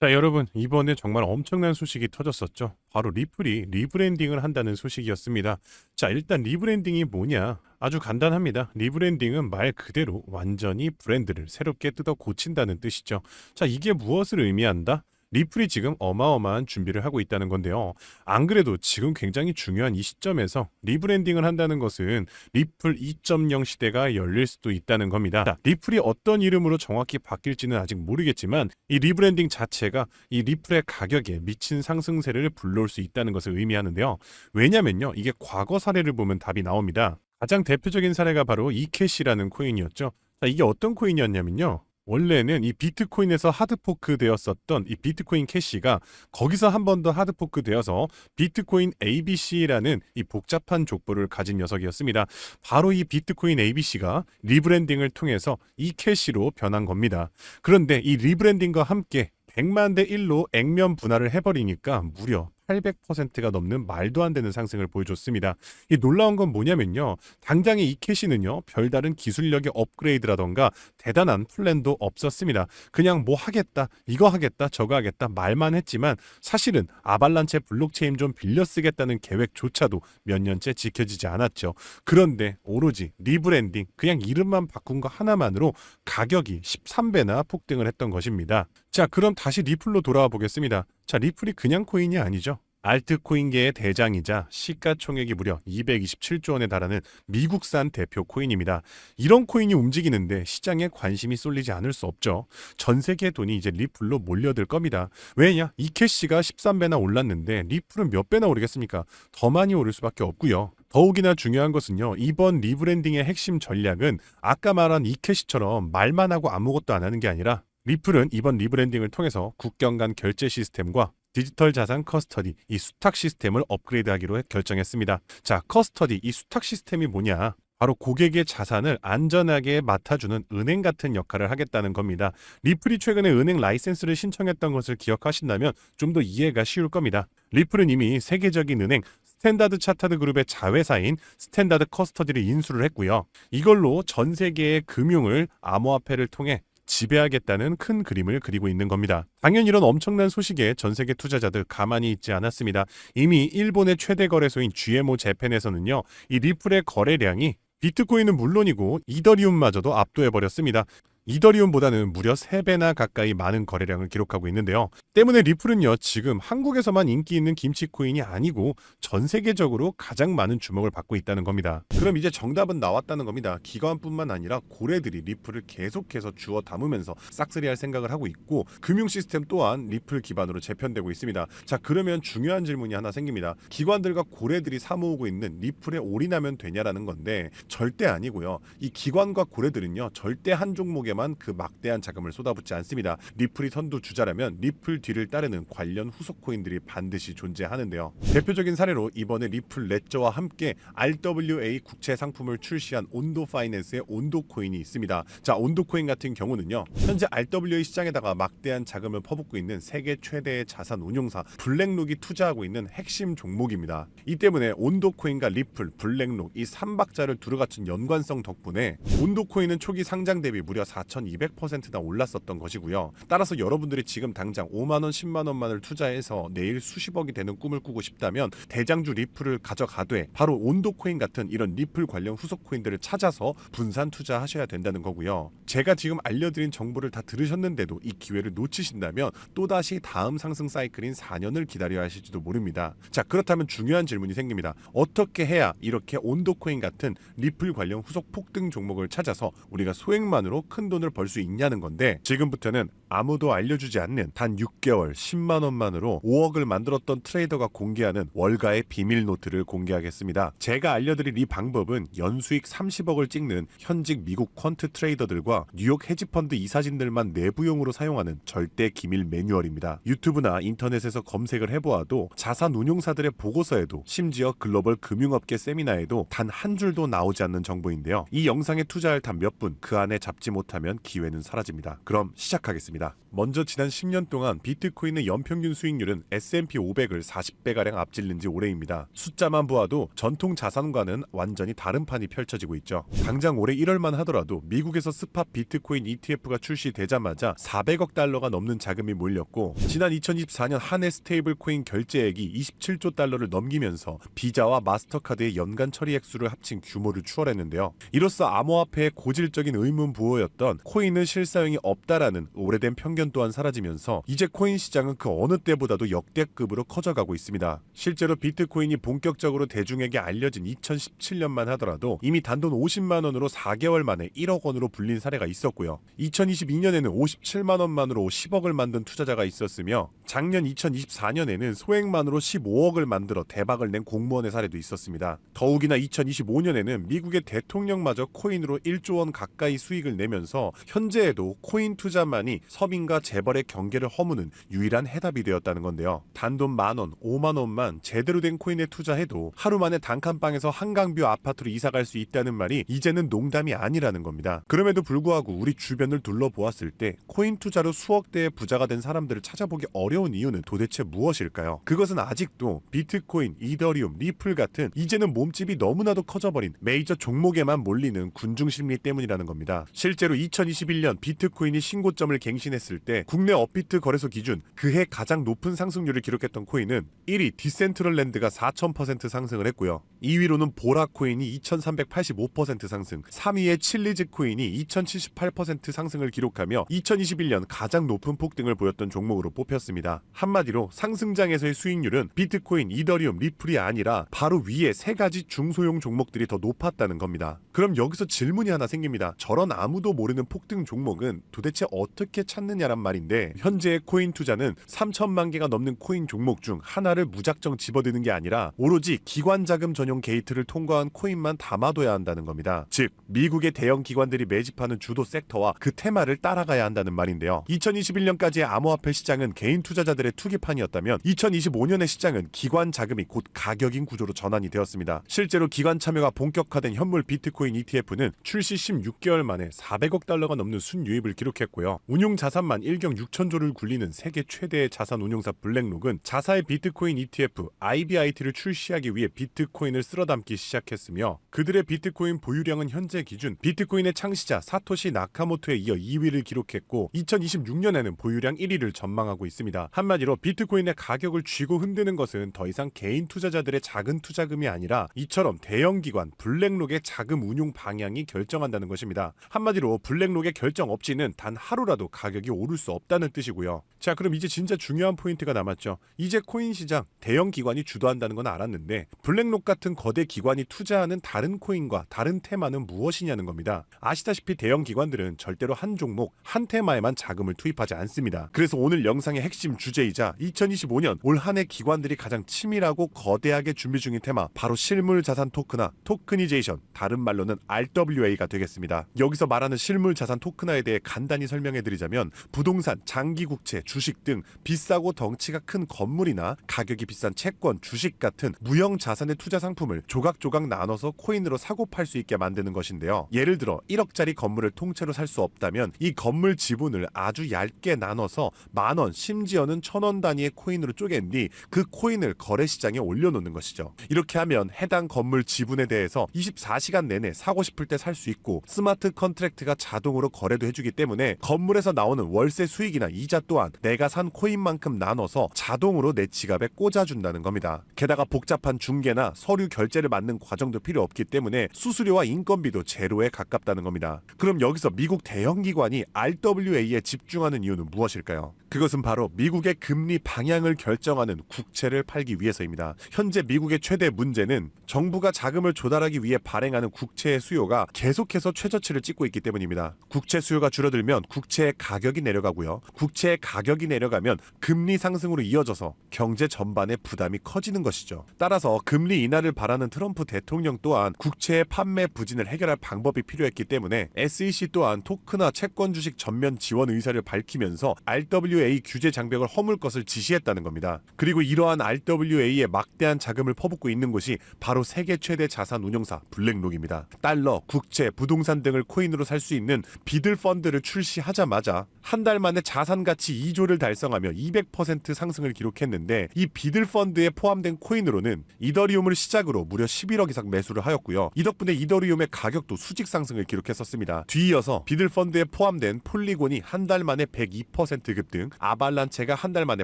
자, 여러분, 이번에 정말 엄청난 소식이 터졌었죠. 바로 리플이 리브랜딩을 한다는 소식이었습니다. 자, 일단 리브랜딩이 뭐냐? 아주 간단합니다. 리브랜딩은 말 그대로 완전히 브랜드를 새롭게 뜯어 고친다는 뜻이죠. 자, 이게 무엇을 의미한다? 리플이 지금 어마어마한 준비를 하고 있다는 건데요. 안 그래도 지금 굉장히 중요한 이 시점에서 리브랜딩을 한다는 것은 리플 2.0 시대가 열릴 수도 있다는 겁니다. 자, 리플이 어떤 이름으로 정확히 바뀔지는 아직 모르겠지만 이 리브랜딩 자체가 이 리플의 가격에 미친 상승세를 불러올 수 있다는 것을 의미하는데요. 왜냐면요, 이게 과거 사례를 보면 답이 나옵니다. 가장 대표적인 사례가 바로 이캐시라는 코인이었죠. 자, 이게 어떤 코인이었냐면요. 원래는 이 비트코인에서 하드포크 되었었던 이 비트코인 캐시가 거기서 한 번 더 하드포크 되어서 비트코인 ABC라는 이 복잡한 족보를 가진 녀석이었습니다. 바로 이 비트코인 ABC가 리브랜딩을 통해서 이 캐시로 변한 겁니다. 그런데 이 리브랜딩과 함께 100만 대 1로 액면 분할을 해버리니까 무려 800%가 넘는 말도 안 되는 상승을 보여줬습니다. 이 놀라운 건 뭐냐면요. 당장의 이 캐시는요. 별다른 기술력의 업그레이드라던가 대단한 플랜도 없었습니다. 그냥 뭐 하겠다, 이거 하겠다, 저거 하겠다 말만 했지만 사실은 아발란체 블록체인 좀 빌려 쓰겠다는 계획조차도 몇 년째 지켜지지 않았죠. 그런데 오로지 리브랜딩, 그냥 이름만 바꾼 거 하나만으로 가격이 13배나 폭등을 했던 것입니다. 자, 그럼 다시 리플로 돌아와 보겠습니다. 자, 리플이 그냥 코인이 아니죠. 알트코인계의 대장이자 시가총액이 무려 227조 원에 달하는 미국산 대표 코인입니다. 이런 코인이 움직이는데 시장에 관심이 쏠리지 않을 수 없죠. 전 세계의 돈이 이제 리플로 몰려들 겁니다. 왜냐? 이캐시가 13배나 올랐는데 리플은 몇 배나 오르겠습니까? 더 많이 오를 수밖에 없고요. 더욱이나 중요한 것은요. 이번 리브랜딩의 핵심 전략은 아까 말한 이캐시처럼 말만 하고 아무것도 안 하는 게 아니라 리플은 이번 리브랜딩을 통해서 국경 간 결제 시스템과 디지털 자산 커스터디, 이 수탁 시스템을 업그레이드하기로 결정했습니다. 자, 커스터디, 이 수탁 시스템이 뭐냐? 바로 고객의 자산을 안전하게 맡아주는 은행 같은 역할을 하겠다는 겁니다. 리플이 최근에 은행 라이센스를 신청했던 것을 기억하신다면 좀 더 이해가 쉬울 겁니다. 리플은 이미 세계적인 은행 스탠다드 차타드 그룹의 자회사인 스탠다드 커스터디를 인수를 했고요. 이걸로 전 세계의 금융을 암호화폐를 통해 지배하겠다는 큰 그림을 그리고 있는 겁니다. 당연히 이런 엄청난 소식에 전 세계 투자자들 가만히 있지 않았습니다. 이미 일본의 최대 거래소인 GMO 재팬에서는요. 이 리플의 거래량이 비트코인은 물론이고 이더리움마저도 압도해버렸습니다. 이더리움보다는 무려 3배나 가까이 많은 거래량을 기록하고 있는데요. 때문에 리플은요, 지금 한국에서만 인기 있는 김치 코인이 아니고 전 세계적으로 가장 많은 주목을 받고 있다는 겁니다. 그럼 이제 정답은 나왔다는 겁니다. 기관뿐만 아니라 고래들이 리플을 계속해서 주워 담으면서 싹쓸이할 생각을 하고 있고 금융 시스템 또한 리플 기반으로 재편되고 있습니다. 자, 그러면 중요한 질문이 하나 생깁니다. 기관들과 고래들이 사모으고 있는 리플에 올인하면 되냐라는 건데 절대 아니고요. 이 기관과 고래들은요, 절대 한 종목에만 그 막대한 자금을 쏟아붓지 않습니다. 리플이 선두주자라면 리플 뒤를 따르는 관련 후속 코인들이 반드시 존재하는데요. 대표적인 사례로 이번에 리플 레저와 함께 RWA 국채 상품을 출시한 온도 파이낸스의 온도 코인이 있습니다. 자, 온도 코인 같은 경우는요. 현재 RWA 시장에다가 막대한 자금을 퍼붓고 있는 세계 최대의 자산 운용사 블랙록이 투자하고 있는 핵심 종목입니다. 이 때문에 온도 코인과 리플, 블랙록 이 3박자를 두루갖춘 연관성 덕분에 온도 코인은 초기 상장 대비 무려 4,200%나 올랐었던 것이고요. 따라서 여러분들이 지금 당장 5만 원, 10만 원만을 투자해서 내일 수십억이 되는 꿈을 꾸고 싶다면 대장주 리플을 가져가되 바로 온도 코인 같은 이런 리플 관련 후속 코인들을 찾아서 분산 투자하셔야 된다는 거고요. 제가 지금 알려드린 정보를 다 들으셨는데도 이 기회를 놓치신다면 또다시 다음 상승 사이클인 4년을 기다려야 하실지도 모릅니다. 자, 그렇다면 중요한 질문이 생깁니다. 어떻게 해야 이렇게 온도 코인 같은 리플 관련 후속 폭등 종목을 찾아서 우리가 소액만으로 큰 돈을 벌 수 있냐는 건데, 지금부터는 아무도 알려주지 않는 단 6개월 10만 원만으로 5억을 만들었던 트레이더가 공개하는 월가의 비밀 노트를 공개하겠습니다. 제가 알려드릴 이 방법은 연수익 30억을 찍는 현직 미국 퀀트 트레이더들과 뉴욕 헤지펀드 이사진들만 내부용으로 사용하는 절대 기밀 매뉴얼입니다. 유튜브나 인터넷에서 검색을 해보아도 자산 운용사들의 보고서에도 심지어 글로벌 금융업계 세미나에도 단 한 줄도 나오지 않는 정보인데요. 이 영상에 투자할 단 몇 분 그 안에 잡지 못하면 기회는 사라집니다. 그럼 시작하겠습니다. 있습니다. 먼저 지난 10년 동안 비트코인의 연평균 수익률은 S&P 500을 40배가량 앞질른 지 오래입니다. 숫자만 보아도 전통 자산과는 완전히 다른 판이 펼쳐지고 있죠. 당장 올해 1월만 하더라도 미국에서 스팟 비트코인 ETF가 출시되자마자 400억 달러가 넘는 자금이 몰렸고, 지난 2024년 한 해 스테이블 코인 결제액이 27조 달러를 넘기면서 비자와 마스터카드의 연간 처리 액수를 합친 규모를 추월했는데요. 이로써 암호화폐의 고질적인 의문 부호였던 코인은 실사용이 없다라는 오래된 편견 또한 사라지면서 이제 코인 시장은 그 어느 때보다도 역대급으로 커져가고 있습니다. 실제로 비트코인이 본격적으로 대중에게 알려진 2017년만 하더라도 이미 단돈 50만 원으로 4개월 만에 1억 원으로 불린 사례가 있었고요. 2022년에는 57만 원만으로 10억을 만든 투자자가 있었으며, 작년 2024년에는 소액만으로 15억을 만들어 대박을 낸 공무원의 사례도 있었습니다. 더욱이나 2025년에는 미국의 대통령마저 코인으로 1조 원 가까이 수익을 내면서 현재에도 코인 투자만이 서민과 재벌의 경계를 허무는 유일한 해답이 되었다는 건데요. 단돈 만원, 5만 원만 제대로 된 코인에 투자해도 하루 만에 단칸방에서 한강뷰 아파트로 이사갈 수 있다는 말이 이제는 농담이 아니라는 겁니다. 그럼에도 불구하고 우리 주변을 둘러보았을 때 코인 투자로 수억 대의 부자가 된 사람들을 찾아보기 어려운 이유는 도대체 무엇일까요? 그것은 아직도 비트코인, 이더리움, 리플 같은 이제는 몸집이 너무나도 커져버린 메이저 종목에만 몰리는 군중 심리 때문이라는 겁니다. 실제로 2021년 비트코인이 신고점을 갱신했을 때 국내 업비트 거래소 기준 그해 가장 높은 상승률을 기록했던 코인은 1위 디센트럴랜드가 4000% 상승을 했고요. 2위로는 보라코인이 2385% 상승, 3위의 칠리즈 코인이 2078% 상승을 기록하며 2021년 가장 높은 폭등을 보였던 종목으로 뽑혔습니다. 한마디로 상승장에서의 수익률은 비트코인, 이더리움, 리플이 아니라 바로 위에 세 가지 중소형 종목들이 더 높았다는 겁니다. 그럼 여기서 질문이 하나 생깁니다. 저런 아무도 모르는 폭등 종목은 도대체 어떻게 찾느냐란 말인데, 현재의 코인 투자는 3천만 개가 넘는 코인 종목 중 하나를 무작정 집어드는 게 아니라 오로지 기관 자금 전용 게이트를 통과한 코인만 담아둬야 한다는 겁니다. 즉 미국의 대형 기관들이 매집하는 주도 섹터와 그 테마를 따라가야 한다는 말인데요. 2021년까지의 암호화폐 시장은 개인 투자자들의 투기판이었다면 2025년의 시장은 기관 자금이 곧 가격인 구조로 전환이 되었습니다. 실제로 기관 참여가 본격화된 현물 비트코인 ETF는 출시 16개월 만에 400억 달러가 넘는 순유입을 기록했고요. 운용 자산만 1경 6천조를 굴리는 세계 최대의 자산 운용사 블랙록은 자사의 비트코인 ETF IBIT를 출시하기 위해 비트코인을 쓸어담기 시작했으며, 그들의 비트코인 보유량은 현재 기준 비트코인의 창시자 사토시 나카모토에 이어 2위를 기록했고 2026년에는 보유량 1위를 전망하고 있습니다. 한마디로 비트코인의 가격을 쥐고 흔드는 것은 더 이상 개인 투자자들의 작은 투자금이 아니라 이처럼 대형 기관 블랙록의 자금 운용 방향이 결정한다는 것입니다. 한마디로 블랙록의 결정 없이는 단 하루라도 가격이 오를 수 없다는 뜻이고요. 자, 그럼 이제 진짜 중요한 포인트가 남았죠. 이제 코인 시장 대형 기관이 주도한다는 건 알았는데 블랙록 같은 거대 기관이 투자하는 다른 코인과 다른 테마는 무엇이냐는 겁니다. 아시다시피 대형 기관들은 절대로 한 종목, 한 테마에만 자금을 투입하지 않습니다. 그래서 오늘 영상의 핵심 주제이자 2025년 올 한 해 기관들이 가장 치밀하고 거대하게 준비 중인 테마, 바로 실물 자산 토큰화, 토크니제이션, 다른 말로는 RWA가 되겠습니다. 여기서 말하는 실물 자산 토큰화에 대해 간단히 설명해 드리자면, 부동산, 장기 국채, 주식 등 비싸고 덩치가 큰 건물이나 가격이 비싼 채권, 주식 같은 무형 자산의 투자 상품을 조각조각 나눠서 코인으로 사고 팔 수 있게 만드는 것인데요. 예를 들어 1억짜리 건물을 통째로 살 수 없다면 이 건물 지분을 아주 얇게 나눠서 만원, 심지어는 1000원 단위의 코인으로 쪼갠 뒤 그 코인을 거래시장에 올려놓는 것이죠. 이렇게 하면 해당 건물 지분에 대해서 24시간 내내 사고 싶을 때 살 수 있고, 스마트 컨트랙트가 자동으로 거래도 해주기 때문에 건물에서 나오는 월세 수익이나 이자 또한 내가 산 코인만큼 나눠서 자동으로 내 지갑에 꽂아준다는 겁니다. 게다가 복잡한 중개나 서류 결제를 맡는 과정도 필요 없기 때문에 수수료와 인건비도 제로에 가깝다는 겁니다. 그럼 여기서 미국 대형 기관이 RWA에 집중하는 이유는 무엇일까요? 그것은 바로 미국의 금리 방향을 결정하는 국채를 팔기 위해서입니다. 현재 미국의 최대 문제는 정부가 자금을 조달하기 위해 발행하는 국채의 수요가 계속해서 최저치를 찍고 있기 때문입니다. 국채 수요가 줄어들면 국채의 가격이 내려가고요. 국채의 가격이 내려가면 금리 상승으로 이어져서 경제 전반의 부담이 커지는 것이죠. 따라서 금리 인하를 바라는 트럼프 대통령 또한 국채의 판매 부진을 해결할 방법이 필요했기 때문에 SEC 또한 토크나 채권 주식 전면 지원 의사를 밝히면서 RWA RWA 규제 장벽을 허물 것을 지시했다는 겁니다. 그리고 이러한 RWA에 막대한 자금을 퍼붓고 있는 곳이 바로 세계 최대 자산 운용사 블랙록입니다. 달러, 국채, 부동산 등을 코인으로 살 수 있는 비들 펀드를 출시하자마자 한 달 만에 자산 가치 2조를 달성하며 200% 상승을 기록했는데, 이 비들 펀드에 포함된 코인으로는 이더리움을 시작으로 무려 11억 이상 매수를 하였고요. 이 덕분에 이더리움의 가격도 수직 상승을 기록했었습니다. 뒤이어서 비들 펀드에 포함된 폴리곤이 한 달 만에 102% 급등, 아발란체가 한 달 만에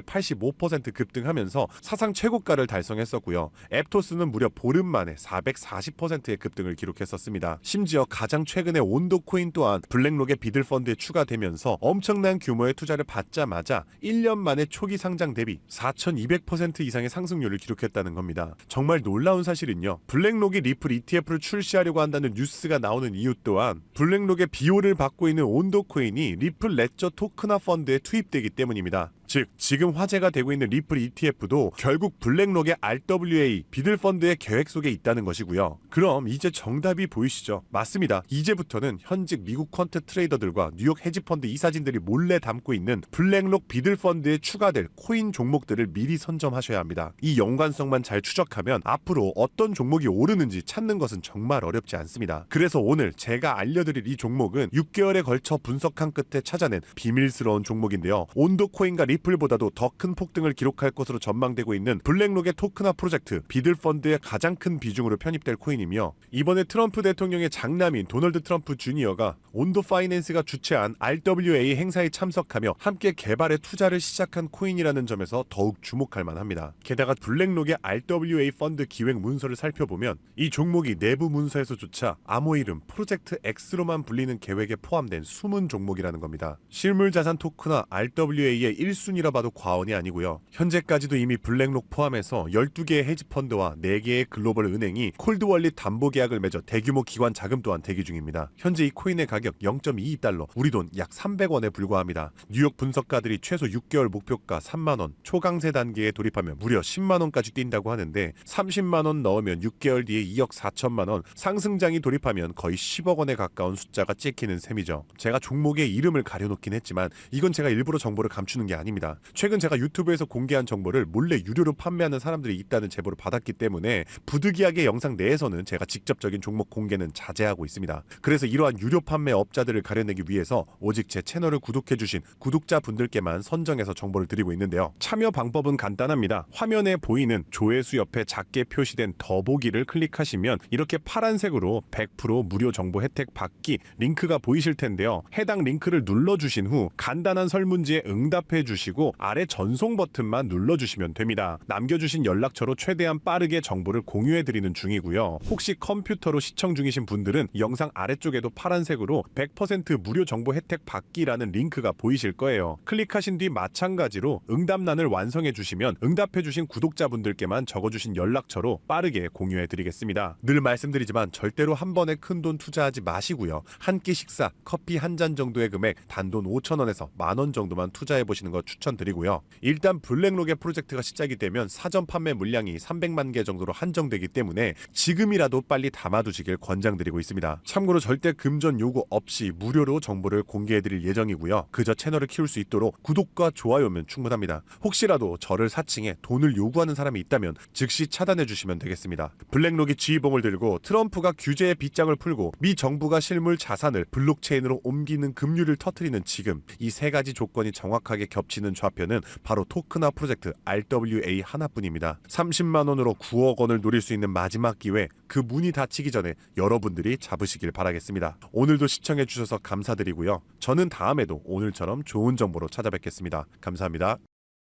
85% 급등하면서 사상 최고가를 달성했었고요. 앱토스는 무려 보름 만에 440%의 급등을 기록했었습니다. 심지어 가장 최근에 온도 코인 또한 블랙록의 비들 펀드에 추가되면서 엄청난 규모의 투자를 받자마자 1년 만에 초기 상장 대비 4200% 이상의 상승률을 기록했다는 겁니다. 정말 놀라운 사실은요, 블랙록이 리플 ETF를 출시하려고 한다는 뉴스가 나오는 이유 또한 블랙록의 비호를 받고 있는 온도 코인이 리플 레저 토크나 펀드에 투입되기 때문입니다. 즉, 지금 화제가 되고 있는 리플 ETF도 결국 블랙록의 RWA 비들 펀드의 계획 속에 있다는 것이고요. 그럼 이제 정답이 보이시죠? 맞습니다. 이제부터는 현직 미국 퀀트 트레이더들과 뉴욕 헤지펀드 이사진들이 몰래 담고 있는 블랙록 비들 펀드에 추가될 코인 종목들을 미리 선점하셔야 합니다. 이 연관성만 잘 추적하면 앞으로 어떤 종목이 오르는지 찾는 것은 정말 어렵지 않습니다. 그래서 오늘 제가 알려드릴 이 종목은 6개월에 걸쳐 분석한 끝에 찾아낸 비밀스러운 종목인데요. 온도 코인과 리플보다도 더 큰 폭등을 기록할 것으로 전망되고 있는 블랙록의 토크나 프로젝트 비들 펀드의 가장 큰 비중으로 편입될 코인이며, 이번에 트럼프 대통령의 장남인 도널드 트럼프 주니어가 온도 파이낸스가 주최한 RWA 행사에 참석하며 함께 개발에 투자를 시작한 코인이라는 점에서 더욱 주목할 만합니다. 게다가 블랙록의 RWA 펀드 기획 문서를 살펴보면 이 종목이 내부 문서에서조차 암호 이름 프로젝트 X로만 불리는 계획에 포함된 숨은 종목이라는 겁니다. 실물자산 토크나 RWA의 1순위라 봐도 과언이 아니고요. 현재까지도 이미 블랙록 포함해서 12개의 헤지펀드와 4개의 글로벌 은행이 콜드월릿 담보 계약을 맺어 대규모 기관 자금 또한 대기 중입니다. 현재 이 코인의 가격 0.22달러, 우리 돈 약 300원에 불과합니다. 뉴욕 분석가들이 최소 6개월 목표가 3만원, 초강세 단계에 돌입하면 무려 10만원까지 뛴다고 하는데 30만원 넣으면 6개월 뒤에 2억 4천만원, 상승장이 돌입하면 거의 10억원에 가까운 숫자가 찍히는 셈이죠. 제가 종목의 이름을 가려놓긴 했지만 이건 제가 일부러 정보를 감추는 게 아닙니다. 최근 제가 유튜브에서 공개한 정보를 몰래 유료로 판매하는 사람들이 있다는 제보를 받았기 때문에 부득이하게 영상 내에서는 제가 직접적인 종목 공개는 자제하고 있습니다. 그래서 이러한 유료 판매 업자들을 가려내기 위해서 오직 제 채널을 구독해주신 구독자분들께만 선정해서 정보를 드리고 있는데요. 참여 방법은 간단합니다. 화면에 보이는 조회수 옆에 작게 표시된 더보기를 클릭하시면 이렇게 파란색으로 100% 무료 정보 혜택 받기 링크가 보이실 텐데요. 해당 링크를 눌러주신 후 간단한 설문지에 응답해 주시고 아래 전송 버튼만 눌러주시면 됩니다. 남겨주신 연락처로 최대한 빠르게 정보를 공유해드리는 중이고요. 혹시 컴퓨터로 시청 중이신 분들은 영상 아래쪽에도 파란색으로 100% 무료 정보 혜택 받기라는 링크가 보이실 거예요. 클릭하신 뒤 마찬가지로 응답란을 완성해 주시면 응답해 주신 구독자분들께만 적어주신 연락처로 빠르게 공유해 드리겠습니다. 늘 말씀드리지만 절대로 한 번에 큰돈 투자하지 마시고요. 한 끼 식사, 커피 한 잔 정도의 금액 단돈 5,000원에서 만원 정도만 투자해 보시는 거 추천드리고요. 일단 블랙록의 프로젝트가 시작이 되면 사전 판매 물량이 300만 개 정도로 한정되기 때문에 지금이라도 빨리 담아두시길 권장드리고 있습니다. 참고로 절대 금전 요구 없이 무료로 정보를 공개해드릴 예정이고요. 그저 채널을 키울 수 있도록 구독과 좋아요면 충분합니다. 혹시라도 저를 사칭해 돈을 요구하는 사람이 있다면 즉시 차단해주시면 되겠습니다. 블랙록이 쥐봉을 들고 트럼프가 규제의 빗장을 풀고 미 정부가 실물 자산을 블록체인으로 옮기는 급류를 터뜨리는 지금, 이 세 가지 조건이 정확하게 겹치는 좌표는 바로 토크나 프로젝트 RWA 하나뿐입니다. 30만원으로 9억 원을 노릴 수 있는 마지막 기회, 그 문이 닫히기 전에 여러분들이 잡으시길 바라겠습니다. 오늘도 시청해주셔서 감사드리고요. 저는 다음에도 오늘처럼 좋은 정보로 찾아뵙겠습니다. 감사합니다.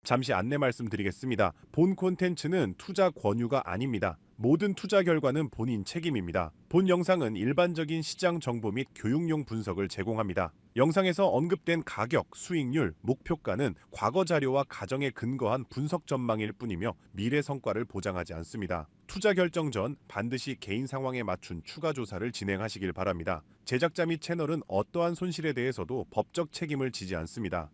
잠시 안내 말씀드리겠습니다. 본 콘텐츠는 투자 권유가 아닙니다. 모든 투자 결과는 본인 책임입니다. 본 영상은 일반적인 시장 정보 및 교육용 분석을 제공합니다. 영상에서 언급된 가격, 수익률, 목표가는 과거 자료와 가정에 근거한 분석 전망일 뿐이며 미래 성과를 보장하지 않습니다. 투자 결정 전 반드시 개인 상황에 맞춘 추가 조사를 진행하시길 바랍니다. 제작자 및 채널은 어떠한 손실에 대해서도 법적 책임을 지지 않습니다.